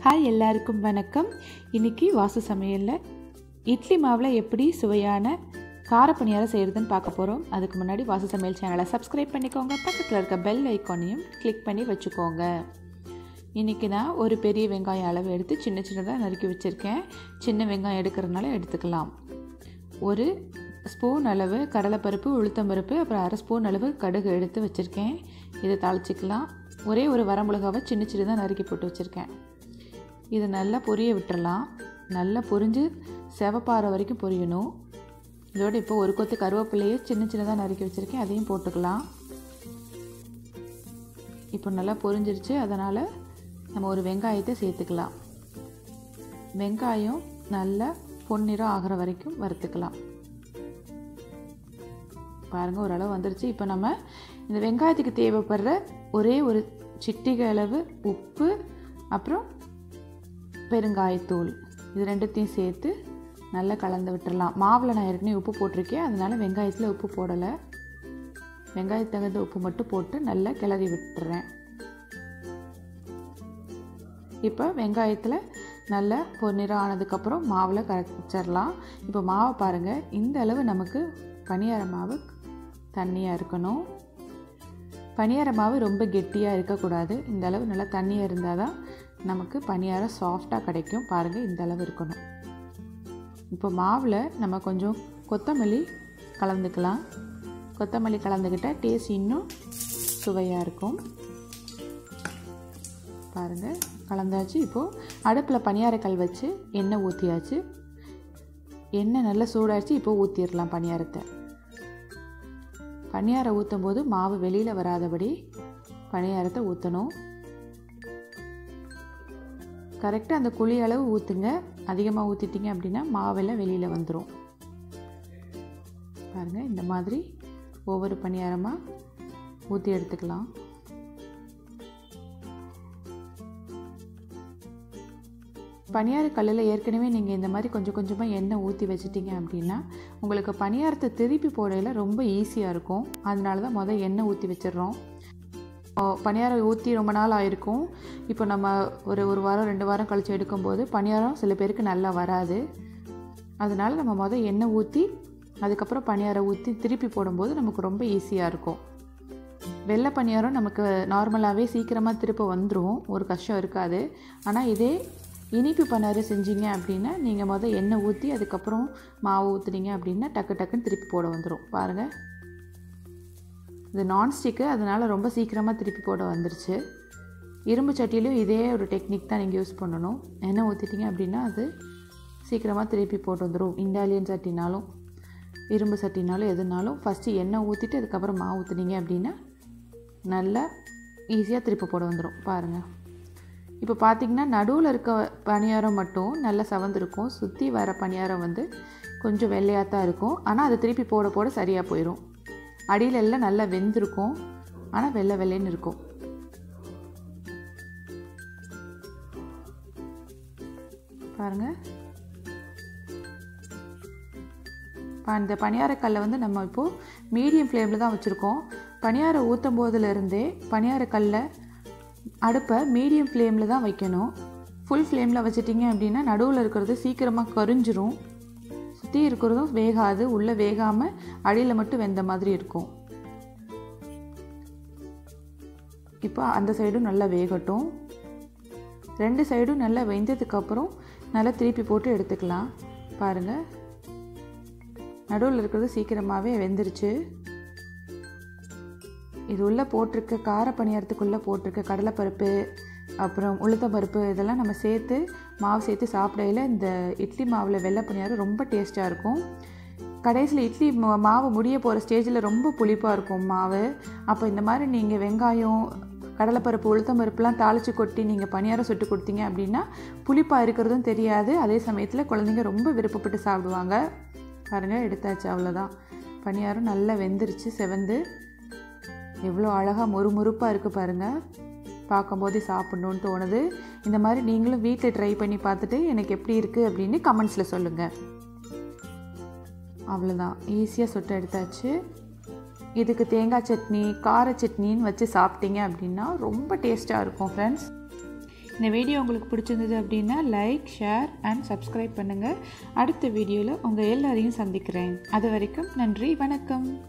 Hi எல்லாருக்கும் வணக்கம். இன்றைக்கி வாசு சமையலில் இட்லி மாவில் எப்படி சுவையான கார பணியாரம் செய்கிறதுன்னு பார்க்க போகிறோம். அதுக்கு முன்னாடி வாசு சமையல் சேனலை சப்ஸ்கிரைப் பண்ணிக்கோங்க. பக்கத்தில் இருக்க பெல் ஐக்கானையும் கிளிக் பண்ணி வச்சுக்கோங்க. இன்றைக்கி நான் ஒரு பெரிய வெங்காயம் அளவு எடுத்து சின்ன சின்னதாக நறுக்கி வச்சுருக்கேன். சின்ன வெங்காயம் எடுக்கிறதுனால எடுத்துக்கலாம். ஒரு ஸ்பூன் அளவு கடலைப்பருப்பு, உளுத்தம்பருப்பு, அப்புறம் அரை ஸ்பூன் அளவு கடுகு எடுத்து வச்சுருக்கேன். இதை தாளிச்சிக்கலாம். ஒரே ஒரு வரமிளகாவை சின்ன சின்னதாக நறுக்கி போட்டு வச்சுருக்கேன். இது நல்லா பொரிய விட்டுறலாம். நல்லா பொரிஞ்சு செவப்பாற வரைக்கும் பொரியணும். இதோடு இப்போ ஒரு கொத்து கருவேப்பிலையை சின்ன சின்னதாக நறுக்கி வச்சுருக்கேன், அதையும் போட்டுக்கலாம். இப்போ நல்லா பொரிஞ்சிருச்சு. அதனால் நம்ம ஒரு வெங்காயத்தை சேர்த்துக்கலாம். வெங்காயம் நல்லா பொன்னிறம் ஆகிற வரைக்கும் வறுத்துக்கலாம். பாருங்கள், ஓரளவு வந்துருச்சு. இப்போ நம்ம இந்த வெங்காயத்துக்கு தேவைப்படுற ஒரே ஒரு சிட்டிகை அளவு உப்பு, அப்புறம் பெருங்காயத்தூள், இது ரெண்டுத்தையும் சேர்த்து நல்லா கலந்து விட்டுடலாம். மாவில் நான் ஏற்கனவே உப்பு போட்டிருக்கேன், அதனால் வெங்காயத்தில் உப்பு போடலை. வெங்காயத்துக்கு தகுந்த உப்பு மட்டும் போட்டு நல்லா கிளறி விட்டுறேன். இப்போ வெங்காயத்தில் நல்லா பொன்னிறம் ஆனதுக்கப்புறம் மாவில் கரைச்சிடலாம். இப்போ மாவை பாருங்கள், இந்த அளவு நமக்கு பணியார மாவு தண்ணியாக இருக்கணும். பணியார மாவு ரொம்ப கெட்டியாக இருக்கக்கூடாது. இந்த அளவு நல்லா தண்ணியாக இருந்தால் தான் நமக்கு பணியாரம் சாஃப்டாக கிடைக்கும். பாருங்கள், இந்த அளவு இருக்கணும். இப்போ மாவில் நம்ம கொஞ்சம் கொத்தமல்லி கலந்துக்கலாம். கொத்தமல்லி கலந்துக்கிட்டால் டேஸ்ட் இன்னும் சுவையாக இருக்கும். பாருங்கள், கலந்தாச்சு. இப்போது அடுப்பில் பணியாரக்கல் வச்சு எண்ணெய் ஊற்றியாச்சு. எண்ணெய் நல்லா சூடாச்சு. இப்போ ஊற்றிடலாம் பணியாரத்தை. பணியாரம் ஊற்றும் போது மாவு வெளியில் வராதபடி பணியாரத்தை ஊற்றணும். கரெக்டாக அந்த குழி அளவு ஊற்றுங்க. அதிகமாக ஊற்றிட்டிங்க அப்படின்னா மாவெல்லாம் வெளியில் வந்துடும். பாருங்கள், இந்த மாதிரி ஒவ்வொரு பணியாரமாக ஊற்றி எடுத்துக்கலாம். பணியார கல்லில் ஏற்கனவே நீங்கள் இந்த மாதிரி கொஞ்சம் கொஞ்சமாக எண்ணெய் ஊற்றி வச்சிட்டிங்க அப்படின்னா உங்களுக்கு பணியாரத்தை திருப்பி போடையில் ரொம்ப ஈஸியாக இருக்கும். அதனால தான் எண்ணெய் ஊற்றி வச்சிடுறோம். பணியாரம் ஊற்றி ரொம்ப நாள் ஆகிருக்கும். இப்போ நம்ம ஒரு வாரம் 2 வாரம் கழித்து எடுக்கும்போது பணியாரம் சில பேருக்கு நல்லா வராது. அதனால் நம்ம எண்ணெய் ஊற்றி அதுக்கப்புறம் பணியாரம் ஊற்றி திருப்பி போடும்போது நமக்கு ரொம்ப ஈஸியாக இருக்கும். வெள்ளை பணியாரம் நமக்கு நார்மலாகவே சீக்கிரமாக திருப்ப வந்துடும், ஒரு கஷ்டம் இருக்காது. ஆனால் இதே இனிப்பு பணியாரம் செஞ்சீங்க அப்படின்னா நீங்கள் எண்ணெய் ஊற்றி அதுக்கப்புறம் மாவு ஊற்றுனீங்க அப்படின்னா டக்குன்னு திருப்பி போட வந்துடும். பாருங்கள், இது நான்ஸ்டிக்கு, அதனால் ரொம்ப சீக்கிரமாக திருப்பி போட வந்துருச்சு. இரும்பு சட்டியிலும் இதே ஒரு டெக்னிக் தான் நீங்கள் யூஸ் பண்ணணும். எண்ணெய் ஊற்றிட்டிங்க அப்படின்னா அது சீக்கிரமாக திருப்பி போட்டு வந்துடும். இண்டாலியன் சட்டினாலும் இரும்பு சட்டினாலும் எதுனாலும் ஃபஸ்ட்டு எண்ணெய் ஊற்றிட்டு அதுக்கப்புறம் மாவு ஊற்றுனீங்க அப்படின்னா நல்லா ஈஸியாக திருப்பி போட வந்துடும். பாருங்கள், இப்போ பார்த்திங்கன்னா நடுவில் இருக்க பணியாரம் மட்டும் நல்லா சவந்திருக்கும். சுற்றி வர பணியாரம் கொஞ்சம் வெள்ளையாக தான் இருக்கும். ஆனால் அது திருப்பி போட போட சரியாக போயிடும். அடியில் எல்லாம் நல்லா வெந்திருக்கும், ஆனால் வெள்ளை வெள்ளைன்னு இருக்கும். பாருங்கள், இந்த பணியாரக்கல்லை நம்ம இப்போது மீடியம் ஃப்ளேமில் தான் வச்சுருக்கோம். பணியாரம் ஊற்றும் போதுலேருந்தே பணியாரக்கல்லை அடுப்பை மீடியம் ஃப்ளேமில் தான் வைக்கணும். ஃபுல் ஃப்ளேமில் வச்சிட்டிங்க அப்படின்னா நடுவில் இருக்கிறது சீக்கிரமாக கரிஞ்சிரும். சுற்றி இருக்கிறதும் வேகாது, உள்ளே வேகாமல் அடியில் மட்டும் வெந்த மாதிரி இருக்கும். இப்போ அந்த சைடும் நல்லா வேகட்டும். 2 சைடும் நல்லா வெந்ததுக்கப்புறம் நல்லா திருப்பி போட்டு எடுத்துக்கலாம். பாருங்கள், நடுவில் இருக்கிறது சீக்கிரமாகவே வெந்துருச்சு. இது உள்ளே போட்டிருக்க கார பணியாரத்துக்குள்ளே போட்டிருக்க கடலைப்பருப்பு, அப்புறம் உளுத்தம்பருப்பு, இதெல்லாம் நம்ம சேர்த்து மாவு சேர்த்து சாப்பிடையில் இந்த இட்லி மாவில் வெள்ளை பணியாரம் ரொம்ப டேஸ்ட்டாக இருக்கும். கடைசியில் இட்லி மாவு முடிய போகிற ஸ்டேஜில் ரொம்ப புளிப்பாக இருக்கும் மாவு. அப்போ இந்த மாதிரி நீங்கள் வெங்காயம், கடலைப்பருப்பு, உளுத்தம்பருப்புலாம் தாளித்து கொட்டி நீங்கள் பணியாரம் சுட்டு கொடுத்தீங்க அப்படின்னா புளிப்பாக இருக்கிறதும் தெரியாது. அதே சமயத்தில் குழந்தைங்க ரொம்ப விருப்பப்பட்டு சாப்பிடுவாங்க. பாருங்கள், எடுத்தாச்சு, அவ்வளோதான். பணியாரம் நல்லா வெந்துருச்சு, செவந்து எவ்வளோ அழகாக மொறுமொறுப்பாக இருக்குது பாருங்கள். பார்க்கும்போதே சாப்பிட்ணுன்னு தோணுது. இந்த மாதிரி நீங்களும் வீட்டில் ட்ரை பண்ணி பார்த்துட்டு எனக்கு எப்படி இருக்குது அப்படின்னு கமெண்ட்ஸில் சொல்லுங்கள். அவ்வளோதான், ஈஸியாக சுட்டு எடுத்தாச்சு. இதுக்கு தேங்காய் சட்னி, கார சட்னின்னு வச்சு சாப்பிட்டீங்க அப்படின்னா ரொம்ப டேஸ்ட்டாக இருக்கும் ஃப்ரெண்ட்ஸ். இந்த வீடியோ உங்களுக்கு பிடிச்சிருந்தது அப்படின்னா லைக், ஷேர் அண்ட் சப்ஸ்கிரைப் பண்ணுங்கள். அடுத்த வீடியோவில் உங்கள் எல்லாரையும் சந்திக்கிறேன். அது வரைக்கும் நன்றி, வணக்கம்.